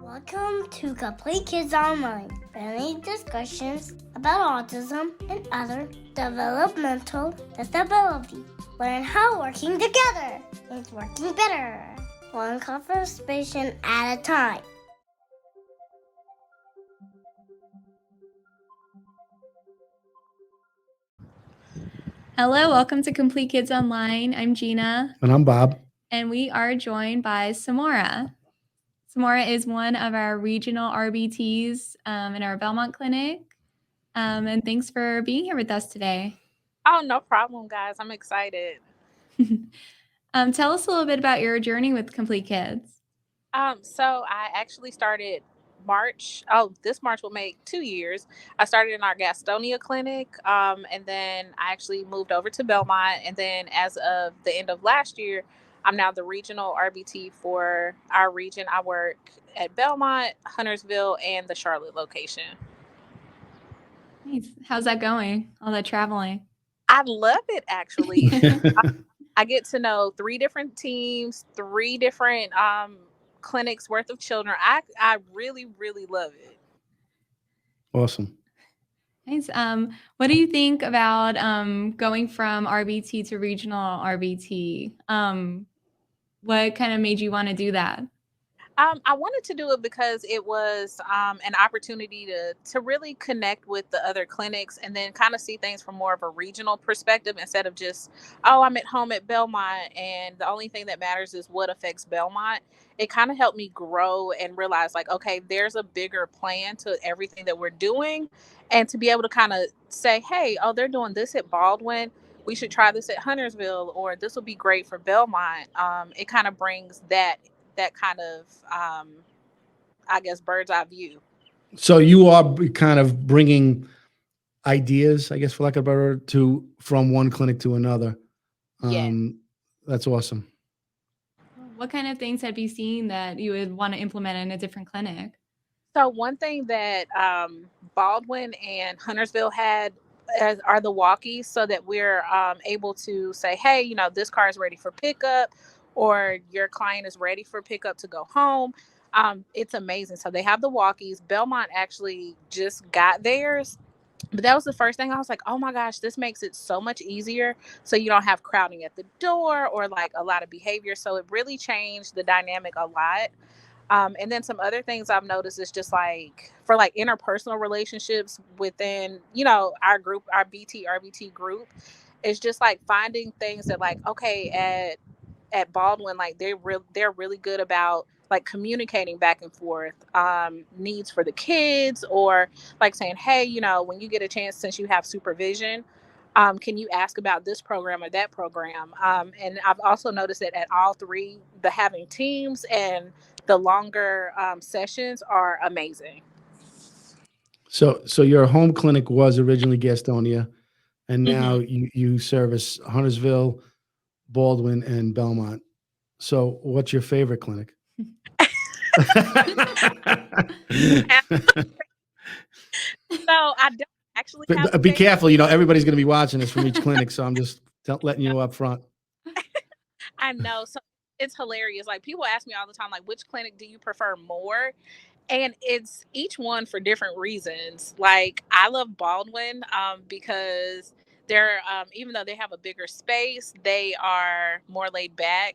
Welcome to Compleat Kidz Online, friendly discussions about autism and other developmental disabilities. Learn how working together is working better, one conversation at a time. Hello, welcome to Compleat Kidz Online. I'm Gina. And I'm Bob. And we are joined by Samora. Samora is one of our regional RBTs in our Belmont clinic. And thanks for being here with us today. Oh, no problem, guys. I'm excited. Tell us a little bit about your journey with Compleat Kidz. So I actually started this March will make 2 years. I started in our Gastonia clinic, and then I actually moved over to Belmont. And then as of the end of last year, I'm now the regional RBT for our region. I work at Belmont, Huntersville, and the Charlotte location. Nice. How's that going? All that traveling? I love it, actually. I get to know 3 different teams, 3 different clinics worth of children. I really, really love it. Awesome. Nice. What do you think about going from RBT to regional RBT? What kind of made you want to do that? I wanted to do it because it was an opportunity to really connect with the other clinics and then kind of see things from more of a regional perspective instead of just, oh, I'm at home at Belmont and the only thing that matters is what affects Belmont. It kind of helped me grow and realize like, okay, there's a bigger plan to everything that we're doing. And to be able to kind of say, hey, oh, they're doing this at Baldwin. We should try this at Huntersville, or this will be great for Belmont. It kind of brings that kind of, I guess, bird's eye view. So you are kind of bringing ideas, I guess, for lack of a better word, from one clinic to another. Yeah. That's awesome. What kind of things have you seen that you would want to implement in a different clinic? So one thing that Baldwin and Huntersville had are the walkies, so that we're able to say, hey, this car is ready for pickup, or your client is ready for pickup to go home. It's amazing. So they have the walkies. Belmont actually just got theirs. But that was the first thing I was like, oh my gosh, this makes it so much easier. So you don't have crowding at the door or like a lot of behavior. So it really changed the dynamic a lot. And then some other things I've noticed is just like for like interpersonal relationships within, our group, our RBT group, it's just like finding things that like, okay, at Baldwin, like they're really good about like communicating back and forth, needs for the kids, or like saying, hey, when you get a chance, since you have supervision, can you ask about this program or that program? And I've also noticed that at all 3, the having teams and the longer sessions are amazing. So your home clinic was originally Gastonia, and now you service Huntersville, Baldwin, and Belmont. So what's your favorite clinic? So I don't actually have be careful. Everybody's going to be watching this from each clinic, so I'm just letting you know up front. I know. So it's hilarious. Like people ask me all the time, like, which clinic do you prefer more? And it's each one for different reasons. Like I love Baldwin because they're even though they have a bigger space, they are more laid back.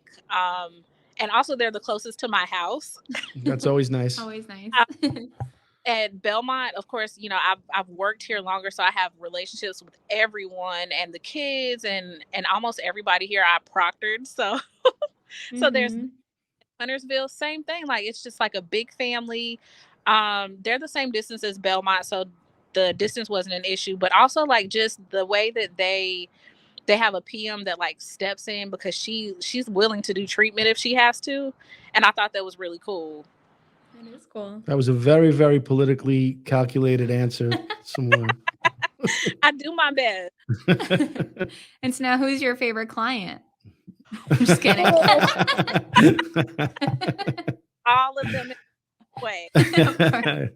And also they're the closest to my house. That's always nice. Always nice. At Belmont, of course, I've worked here longer, so I have relationships with everyone and the kids and almost everybody here I proctored. So so there's Huntersville, same thing. Like it's just like a big family. They're the same distance as Belmont, so the distance wasn't an issue, but also like just the way that they have a PM that like steps in because she's willing to do treatment if she has to. And I thought that was really cool. That is cool. That was a very, very politically calculated answer, Samora. I do my best. And so now who's your favorite client? I'm just kidding. All of them in a way. Of course.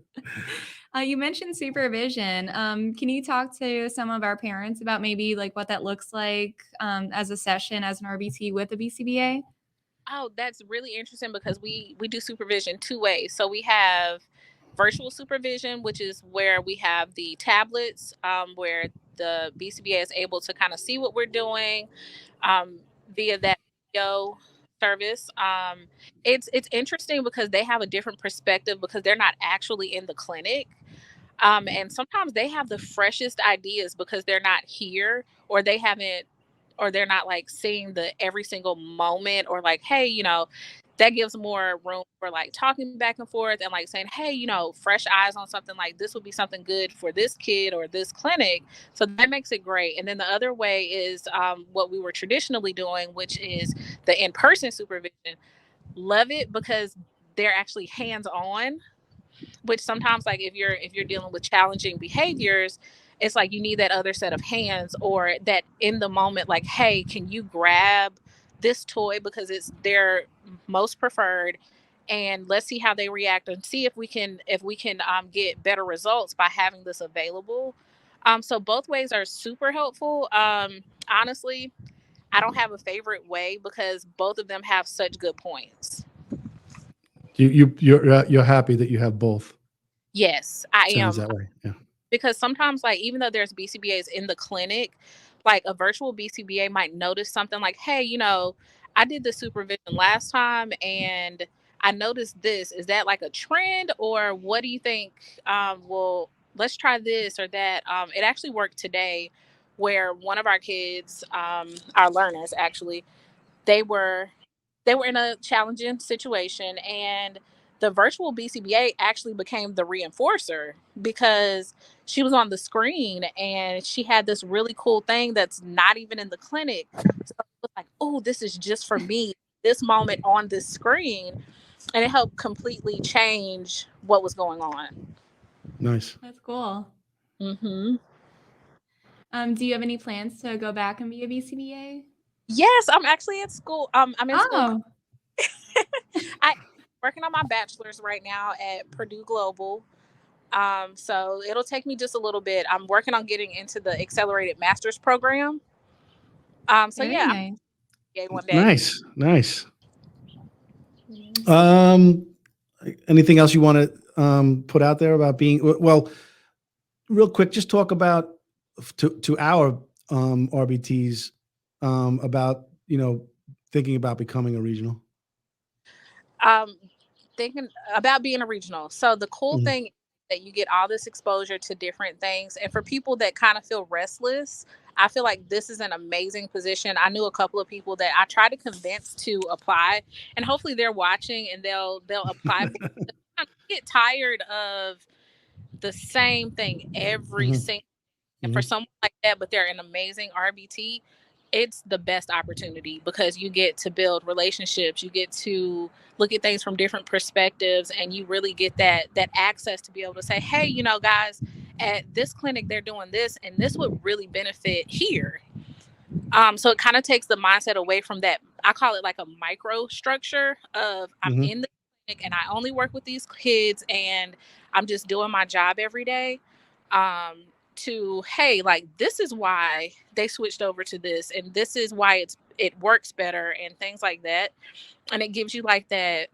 You mentioned supervision. Can you talk to some of our parents about maybe like what that looks like as a session as an RBT with a BCBA? Oh, that's really interesting because we do supervision two ways. So we have virtual supervision, which is where we have the tablets, where the BCBA is able to kind of see what we're doing, um, via that video service. It's interesting because they have a different perspective because they're not actually in the clinic. And sometimes they have the freshest ideas because they're not here, or they haven't, or they're not like seeing the every single moment, or like, hey, that gives more room for like talking back and forth and like saying, hey, fresh eyes on something, like this would be something good for this kid or this clinic. So that makes it great. And then the other way is what we were traditionally doing, which is the in-person supervision. Love it because they're actually hands-on, which sometimes, like if you're dealing with challenging behaviors, it's like you need that other set of hands, or that in the moment, like, hey, can you grab this toy because it's their most preferred, and let's see how they react and see if we can get better results by having this available. So both ways are super helpful. Honestly, I don't have a favorite way because both of them have such good points. You're happy that you have both. Yes, I Sounds am. that way. Yeah. Because sometimes, like, even though there's BCBAs in the clinic, like a virtual BCBA might notice something like, hey, I did the supervision last time and I noticed this. Is that like a trend, or what do you think? Well, let's try this or that. It actually worked today where one of our kids, our learners actually, they were they were in a challenging situation, and the virtual BCBA actually became the reinforcer because she was on the screen and she had this really cool thing that's not even in the clinic. So it was like, oh, this is just for me, this moment on this screen. And it helped completely change what was going on. Nice. That's cool. Mm-hmm. Do you have any plans to go back and be a BCBA? Yes, I'm actually at school. I'm in school. Oh, I'm working on my bachelor's right now at Purdue Global. So it'll take me just a little bit. I'm working on getting into the accelerated master's program. So very yeah, nice. I'm one day. Nice. Um, anything else you want to put out there about being well? Real quick, just talk about to our RBTs about thinking about becoming a regional. Um, Thinking about being a regional. So the cool Mhm. thing is that you get all this exposure to different things, and for people that kind of feel restless, I feel like this is an amazing position. I knew a couple of people that I tried to convince to apply, and hopefully they're watching and they'll apply for it. I get tired of the same thing every Mhm. single. And for someone like that, but they're an amazing RBT, it's the best opportunity because you get to build relationships, you get to look at things from different perspectives, and you really get that access to be able to say, hey, guys, at this clinic they're doing this, and this would really benefit here. So it kind of takes the mindset away from that. I call it like a micro structure of I'm Mhm. in the clinic and I only work with these kids and I'm just doing my job every day. To hey, like this is why they switched over to this, and this is why it works better, and things like that. And it gives you like that,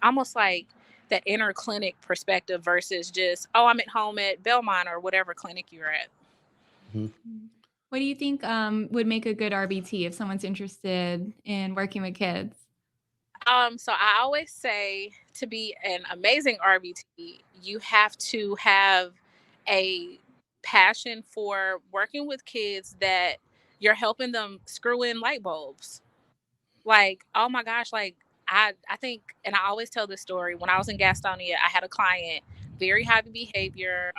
almost like that inner clinic perspective versus just, oh, I'm at home at Belmont or whatever clinic you're at. What do you think would make a good RBT if someone's interested in working with kids? So I always say to be an amazing RBT, you have to have a passion for working with kids that you're helping them screw in light bulbs. Like, oh my gosh, like I think, and I always tell this story. When I was in Gastonia, I had a client, very high behavior,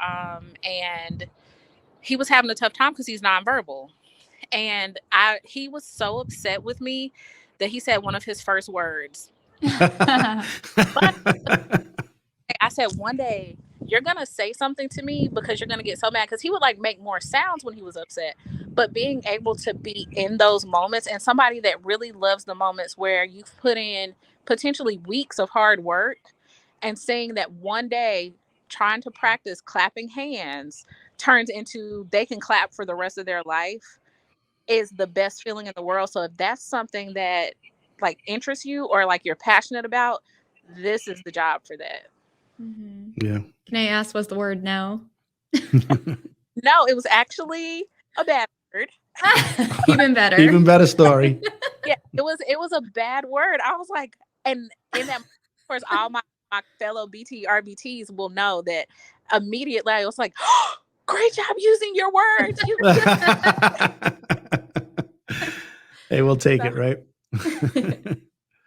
and he was having a tough time because he's nonverbal. And he was so upset with me that he said one of his first words. But I said, one day you're gonna say something to me because you're gonna get so mad, because he would like make more sounds when he was upset. But being able to be in those moments, and somebody that really loves the moments where you've put in potentially weeks of hard work, and saying that one day trying to practice clapping hands turns into they can clap for the rest of their life, is the best feeling in the world. So if that's something that like interests you or like you're passionate about, this is the job for that. Yeah. Can I ask what's the word no? No, it was actually a bad word. Even better. Even better story. Yeah, it was a bad word. I was like, and in that, of course, all my fellow RBTs will know that immediately I was like, oh, great job using your words. Hey, we'll take it, right?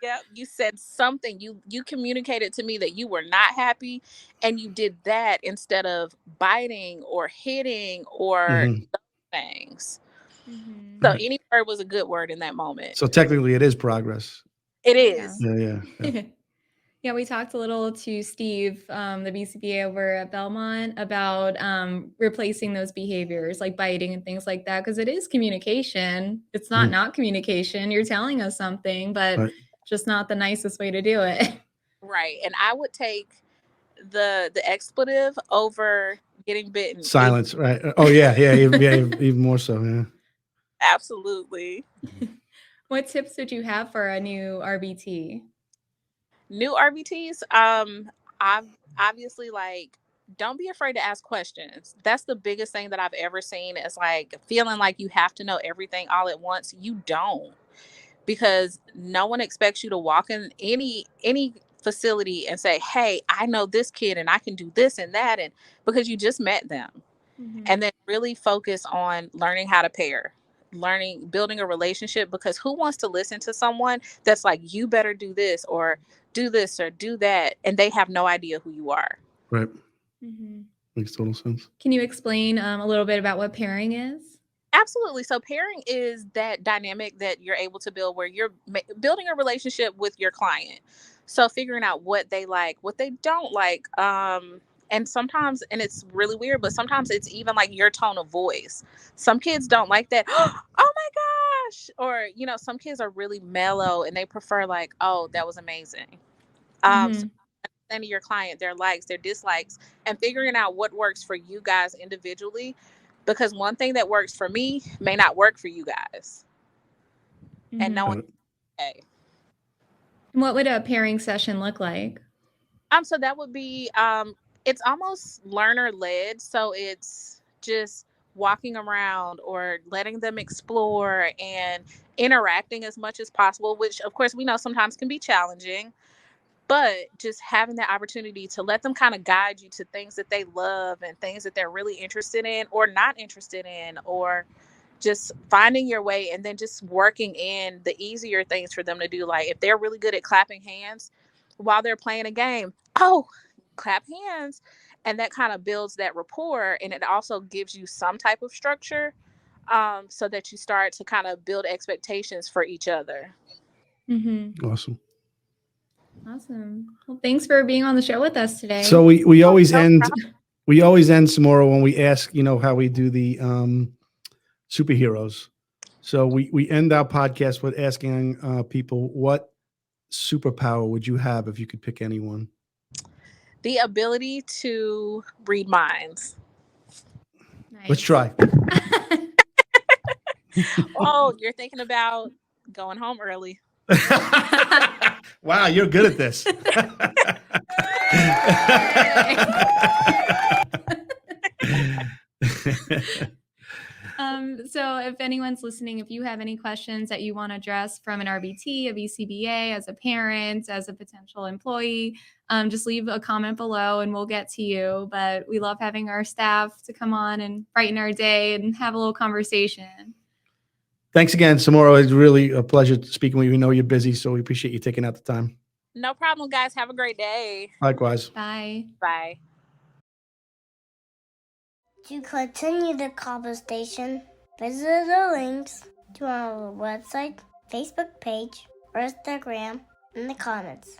Yeah, you said something. You communicated to me that you were not happy, and you did that instead of biting or hitting or things. So any word was a good word in that moment. So technically, it is progress. It is. Yeah. Yeah, we talked a little to Steve, the BCBA over at Belmont, about replacing those behaviors like biting and things like that, because it is communication. It's not communication. You're telling us something, but just not the nicest way to do it. Right. And I would take the expletive over getting bitten. Silence, right? Oh yeah, even more so. Yeah. Absolutely. What tips would you have for a new RBT? New RBTs, I've obviously like, don't be afraid to ask questions. That's the biggest thing that I've ever seen is like feeling like you have to know everything all at once. You don't, because no one expects you to walk in any facility and say, hey, I know this kid and I can do this and that, and because you just met them. And then really focus on learning how to pair, building a relationship, because who wants to listen to someone that's like, you better do this or do that, and they have no idea who you are. Right. Makes total sense. Can you explain a little bit about what pairing is? Absolutely. So pairing is that dynamic that you're able to build where you're building a relationship with your client. So figuring out what they like, what they don't like, and sometimes, and it's really weird, but sometimes it's even like your tone of voice. Some kids don't like that. Oh my gosh. Or, some kids are really mellow and they prefer like, oh, that was amazing. So understanding your client, their likes, their dislikes, and figuring out what works for you guys individually, because one thing that works for me may not work for you guys. And no one. Okay. What would a pairing session look like? So that would be it's almost learner led. So it's just walking around or letting them explore and interacting as much as possible, which of course we know sometimes can be challenging, but just having the opportunity to let them kind of guide you to things that they love and things that they're really interested in or not interested in, or just finding your way, and then just working in the easier things for them to do. Like if they're really good at clapping hands while they're playing a game, clap hands. And that kind of builds that rapport, and it also gives you some type of structure, so that you start to kind of build expectations for each other. Awesome. Well, thanks for being on the show with us today. So we always end Samora, when we ask, how we do the superheroes. So we end our podcast with asking people, what superpower would you have if you could pick anyone? The ability to read minds. Nice. Let's try. Oh, you're thinking about going home early. Wow, you're good at this. So if anyone's listening, if you have any questions that you want to address from an RBT, a BCBA, as a parent, as a potential employee, just leave a comment below and we'll get to you. But we love having our staff to come on and brighten our day and have a little conversation. Thanks again, Samora. It's really a pleasure speaking with you. We know you're busy, so we appreciate you taking out the time. No problem, guys. Have a great day. Likewise. Bye. Bye. To continue the conversation, visit the links to our website, Facebook page, or Instagram in the comments.